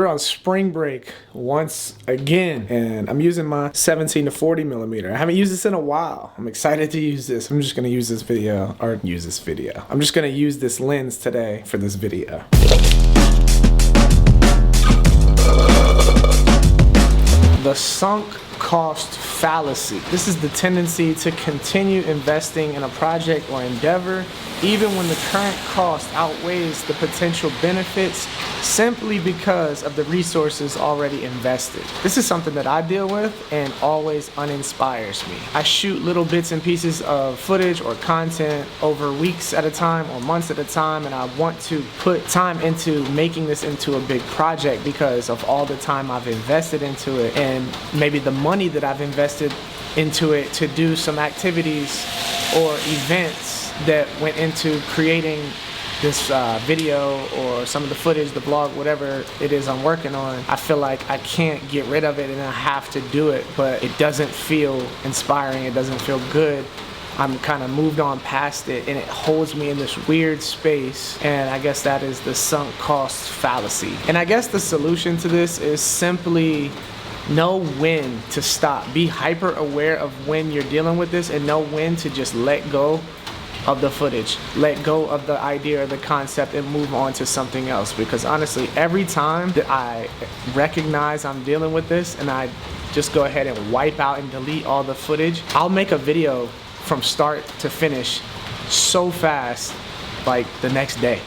We're on spring break once again, and I'm using my 17 to 40 millimeter. I haven't used this in a while. I'm excited to use this. I'm just gonna use this video. I'm just gonna use this lens today for this video. The sunk cost fallacy. This is the tendency to continue investing in a project or endeavor even when the current cost outweighs the potential benefits simply because of the resources already invested. This is something that I deal with and always uninspires me. I shoot little bits and pieces of footage or content over weeks at a time or months at a time, and I want to put time into making this into a big project because of all the time I've invested into it and maybe the money that I've invested into it to do some activities or events that went into creating this video or some of the footage, the vlog, whatever it is I'm working on. I feel like I can't get rid of it and I have to do it, but it doesn't feel inspiring, it doesn't feel good. I'm kind of moved on past it and it holds me in this weird space, and I guess that is the sunk cost fallacy. And I guess the solution to this is simply know when to stop. Be hyper aware of when you're dealing with this and know when to just let go of the footage, let go of the idea or the concept and move on to something else. Because honestly, every time that I recognize I'm dealing with this and I just go ahead and wipe out and delete all the footage, I'll make a video from start to finish so fast, like the next day.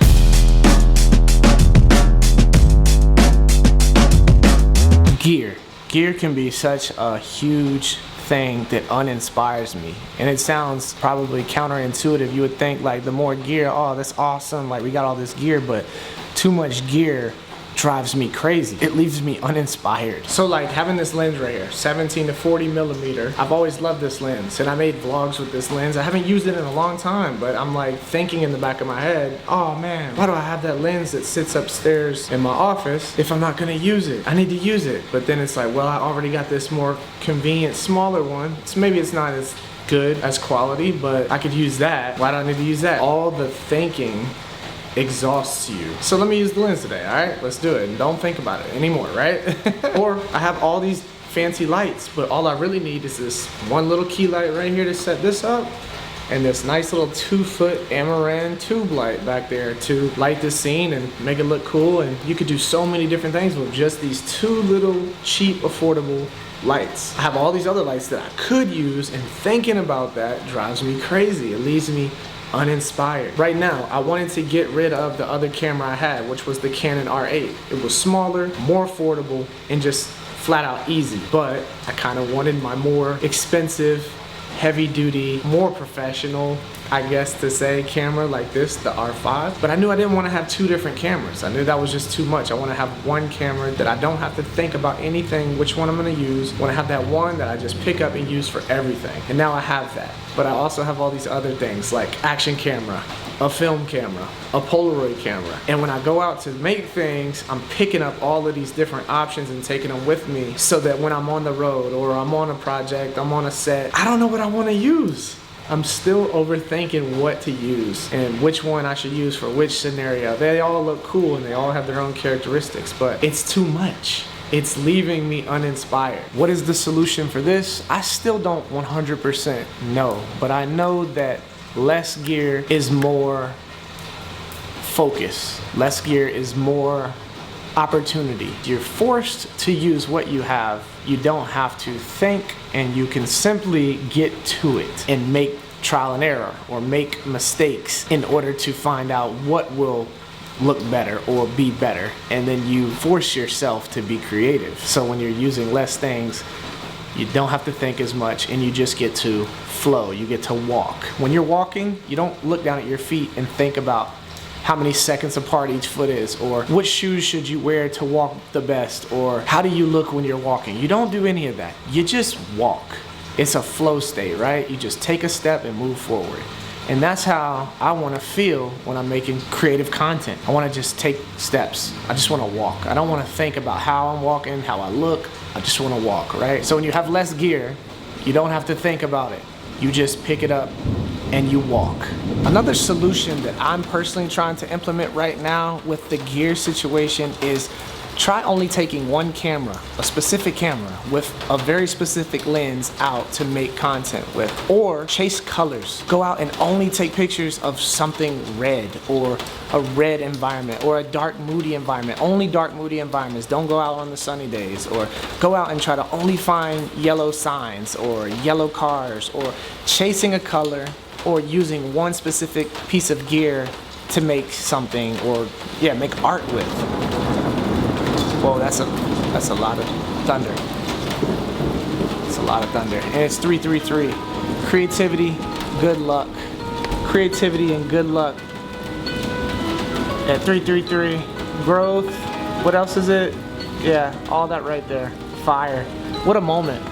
Gear can be such a huge thing that uninspires me, and it sounds probably counterintuitive. You would think like the more gear, oh, that's awesome, like we got all this gear, but too much gear drives me crazy. It leaves me uninspired. So like having this lens right here, 17 to 40 millimeter, I've always loved this lens and I made vlogs with this lens. I haven't used it in a long time, but I'm like thinking in the back of my head, oh man, why do I have that lens that sits upstairs in my office if I'm not gonna use it? I need to use it. But then it's like, well, I already got this more convenient, smaller one. So maybe it's not as good as quality, but I could use that. Why do I need to use that? All the thinking exhausts you. So let me use the lens today, all right? Let's do it. And don't think about it anymore, right? Or I have all these fancy lights, but all I really need is this one little key light right here to set this up, and this nice little 2-foot Amaran tube light back there to light this scene and make it look cool. And you could do so many different things with just these two little cheap, affordable lights. I have all these other lights that I could use, and thinking about that drives me crazy. It leaves me uninspired. Right now, I wanted to get rid of the other camera I had, which was the Canon R8. It was smaller, more affordable, and just flat out easy. But I kind of wanted my more expensive, heavy duty, more professional, I guess to say, camera like this, the R5. But I knew I didn't want to have two different cameras. I knew that was just too much. I want to have one camera that I don't have to think about anything, which one I'm going to use. I want to have that one that I just pick up and use for everything. And now I have that. But I also have all these other things like action camera, a film camera, a Polaroid camera. And when I go out to make things, I'm picking up all of these different options and taking them with me so that when I'm on the road or I'm on a project, I'm on a set, I don't know what I want to use. I'm still overthinking what to use and which one I should use for which scenario. They all look cool and they all have their own characteristics, but it's too much. It's leaving me uninspired. What is the solution for this? I still don't 100% know, but I know that less gear is more focus. Less gear is more opportunity. You're forced to use what you have. You don't have to think, and you can simply get to it and make trial and error or make mistakes in order to find out what will look better or be better, and then you force yourself to be creative. So when you're using less things, you don't have to think as much and you just get to flow, you get to walk. When you're walking, you don't look down at your feet and think about how many seconds apart each foot is, or what shoes should you wear to walk the best, or how do you look when you're walking. You don't do any of that. You just walk. It's a flow state, right? You just take a step and move forward. And that's how I want to feel when I'm making creative content. I want to just take steps. I just want to walk. I don't want to think about how I'm walking, how I look. I just want to walk, right? So when you have less gear, you don't have to think about it. You just pick it up and you walk. Another solution that I'm personally trying to implement right now with the gear situation is Try only taking one camera, a specific camera, with a very specific lens out to make content with. Or chase colors. Go out and only take pictures of something red, or a red environment, or a dark, moody environment. Only dark, moody environments. Don't go out on the sunny days. Or go out and try to only find yellow signs, or yellow cars, or chasing a color, or using one specific piece of gear to make something, or yeah, make art with. Whoa, that's a lot of thunder. It's a lot of thunder. And it's 333. Creativity, good luck. Creativity and good luck. At 333. Growth. What else is it? Yeah, all that right there. Fire. What a moment.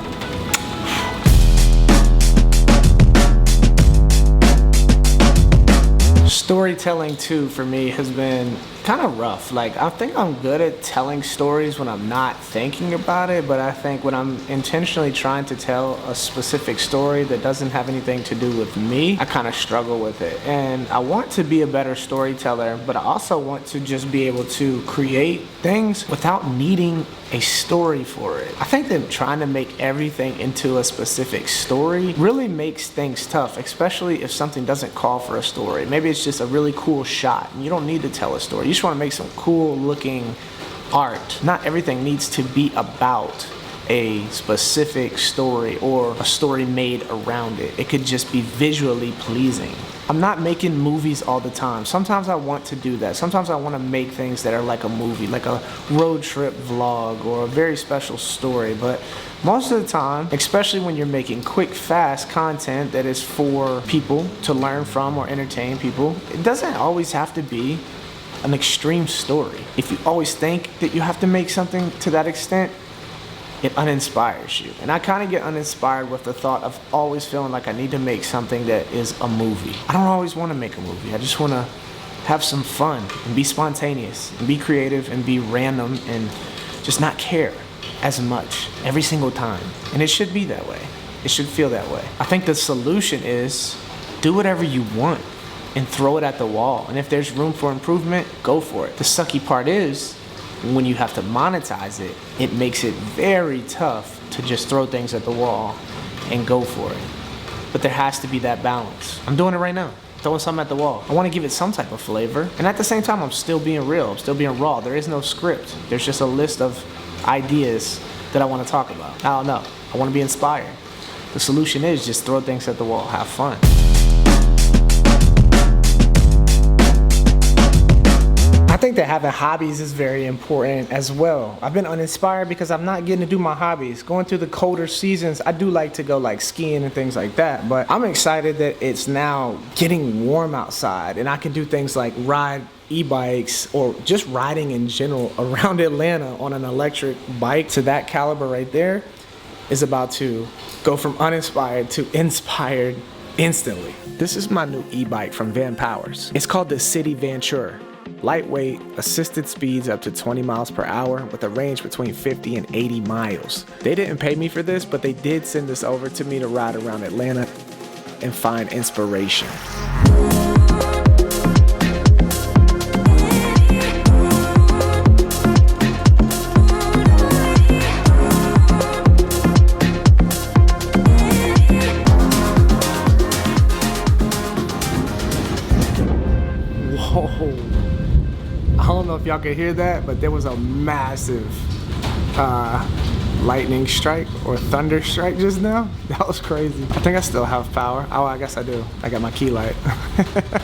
Storytelling too for me has been kind of rough. Like, I think I'm good at telling stories when I'm not thinking about it, but I think when I'm intentionally trying to tell a specific story that doesn't have anything to do with me, I kind of struggle with it. And I want to be a better storyteller, but I also want to just be able to create things without needing a story for it. I think that trying to make everything into a specific story really makes things tough, especially if something doesn't call for a story. Maybe it's just a really cool shot and you don't need to tell a story. You just want to make some cool looking art. Not everything needs to be about a specific story or a story made around it. It could just be visually pleasing. I'm not making movies all the time. Sometimes I want to do that. Sometimes I want to make things that are like a movie, like a road trip vlog or a very special story. But most of the time, especially when you're making quick, fast content that is for people to learn from or entertain people, it doesn't always have to be an extreme story. If you always think that you have to make something to that extent, it uninspires you. And I kind of get uninspired with the thought of always feeling like I need to make something that is a movie. I don't always want to make a movie. I just want to have some fun and be spontaneous and be creative and be random and just not care as much every single time. And it should be that way. It should feel that way. I think the solution is do whatever you want and throw it at the wall. And if there's room for improvement, go for it. The sucky part is, when you have to monetize it, it makes it very tough to just throw things at the wall and go for it. But there has to be that balance. I'm doing it right now, throwing something at the wall. I want to give it some type of flavor. And at the same time, I'm still being real. I'm still being raw. There is no script. There's just a list of ideas that I want to talk about. I don't know. I want to be inspired. The solution is just throw things at the wall. Have fun. I think that having hobbies is very important as well. I've been uninspired because I'm not getting to do my hobbies. Going through the colder seasons, I do like to go like skiing and things like that, but I'm excited that it's now getting warm outside and I can do things like ride e-bikes or just riding in general around Atlanta on an electric bike. To that caliber right there is about to go from uninspired to inspired instantly. This is my new e-bike from Vanpowers. It's called the City Ventura. Lightweight, assisted speeds up to 20 miles per hour with a range between 50 and 80 miles. They didn't pay me for this, but they did send this over to me to ride around Atlanta and find inspiration. Whoa. I don't know if y'all can hear that, but there was a massive lightning strike or thunder strike just now. That was crazy. I think I still have power. Oh, I guess I do. I got my key light.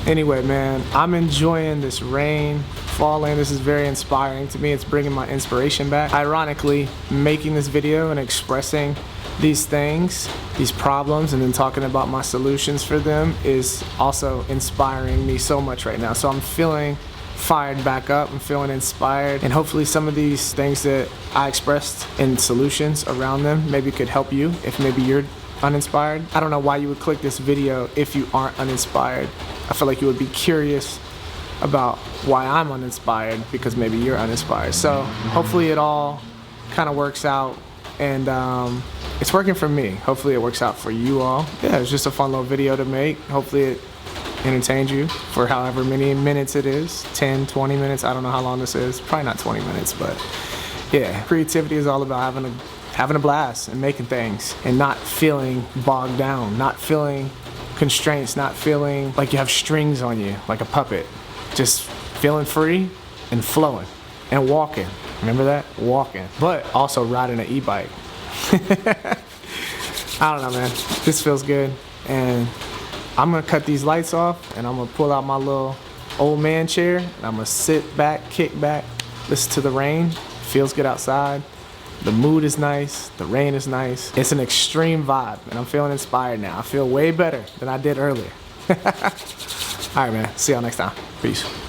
Anyway, man, I'm enjoying this rain falling. This is very inspiring to me. It's bringing my inspiration back. Ironically, making this video and expressing these things, these problems, and then talking about my solutions for them is also inspiring me so much right now. So I'm feeling fired back up. I'm feeling inspired, and hopefully some of these things that I expressed in solutions around them maybe could help you if maybe you're uninspired. I don't know why you would click this video if you aren't uninspired. I feel like you would be curious about why I'm uninspired because maybe you're uninspired. So hopefully it all kind of works out, and it's working for me. Hopefully it works out for you all. Yeah, it's just a fun little video to make. Hopefully it entertained you for however many minutes it is, 10, 20 minutes. I don't know how long this is. Probably not 20 minutes, but yeah, creativity is all about having a blast and making things and not feeling bogged down, not feeling constraints, not feeling like you have strings on you like a puppet. Just feeling free and flowing and walking. Remember that? Walking. But also riding an e-bike. I don't know, man. This feels good. And I'm gonna cut these lights off and I'm gonna pull out my little old man chair and I'm gonna sit back, kick back, listen to the rain. Feels good outside. The mood is nice. The rain is nice. It's an extreme vibe and I'm feeling inspired now. I feel way better than I did earlier. All right, man. See y'all next time. Peace.